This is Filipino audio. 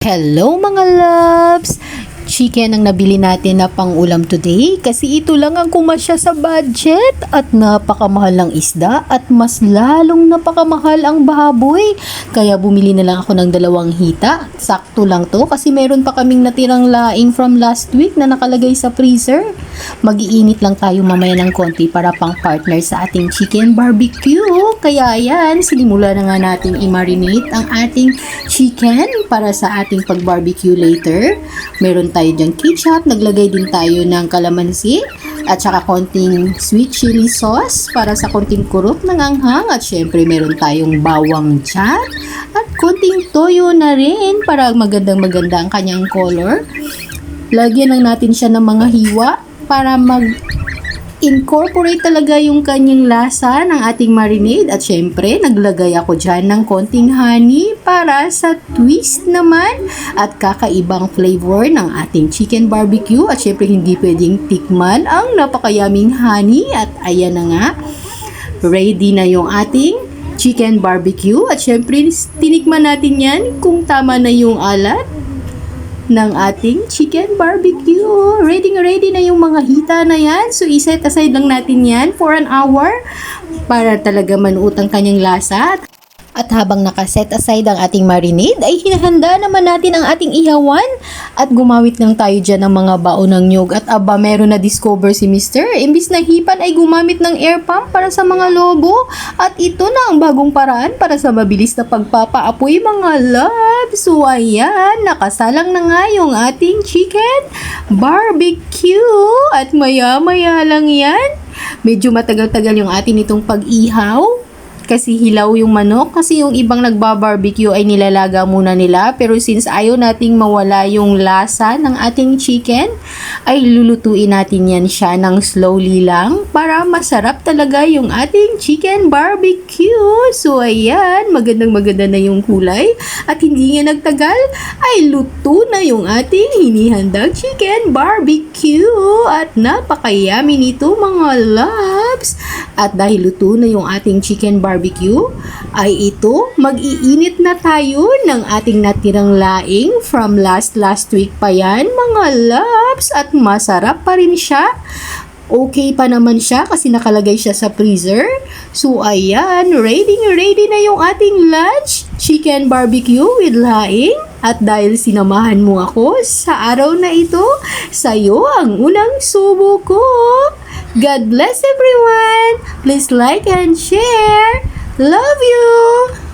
Hello mga loves! Chicken ang nabili natin na pang-ulam today kasi ito lang ang kumasya sa budget at napakamahal ng isda at mas lalong napakamahal ang baboy. Kaya bumili na lang ako ng 2 hita. Sakto lang to kasi meron pa kaming natirang laing from last week na nakalagay sa freezer. Mag-iinit lang tayo mamaya ng konti para pang partner sa ating chicken barbecue. Kaya yan, sinimula na nga natin i-marinate ang ating chicken para sa ating pag-barbecue later. Meron tayo dyan ketchup, naglagay din tayo ng kalamansi at saka konting sweet chili sauce para sa konting kurot ng anghang at syempre meron tayong bawang dyan at konting toyo na rin para magandang-maganda ang kanyang color. Lagyan lang natin siya ng mga hiwa para incorporate talaga yung kanyang lasa ng ating marinade at syempre naglagay ako dyan ng konting honey para sa twist naman at kakaibang flavor ng ating chicken barbecue at syempre hindi pwedeng tikman ang napakayaming honey at ayan na nga, ready na yung ating chicken barbecue at syempre tinikman natin yan kung tama na yung alat ng ating chicken barbecue. Ready na yung mga hita na yan. So, iset aside lang natin yan for an hour para talaga manuot ang kanyang lasa. At habang nakaset aside ang ating marinade, ay hinahanda naman natin ang ating ihawan at gumamit lang tayo dyan ng mga baon ng nyug. At aba, meron na discover si Mr. Imbis na hipan ay gumamit ng air pump para sa mga lobo. At ito na ang bagong paraan para sa mabilis na pagpapaapoy mga loves. So ayan, nakasalang na nga yung ating chicken barbecue. At maya-maya lang yan. Medyo matagal-tagal yung atin itong pag-ihaw. Kasi hilaw yung manok. Kasi yung ibang nagbabarbecue ay nilalaga muna nila. Pero since ayaw nating mawala yung lasa ng ating chicken, ay lulutuin natin yan siya ng slowly lang para masarap talaga yung ating chicken barbecue. So ayan, magandang-maganda na yung kulay. At hindi nga nagtagal, ay luto na yung ating hinihandang chicken barbecue. At napakayami nito mga loves. At dahil luto na yung ating chicken barbecue, ay ito, mag-iinit na tayo ng ating natirang laing from last week pa yan mga loves at masarap pa rin siya. Okay pa naman siya kasi nakalagay siya sa freezer. So ayan, ready na yung ating lunch, chicken barbecue with laing. At dahil sinamahan mo ako sa araw na ito, sa'yo ang unang subo ko. God bless everyone. Please like and share. Love you.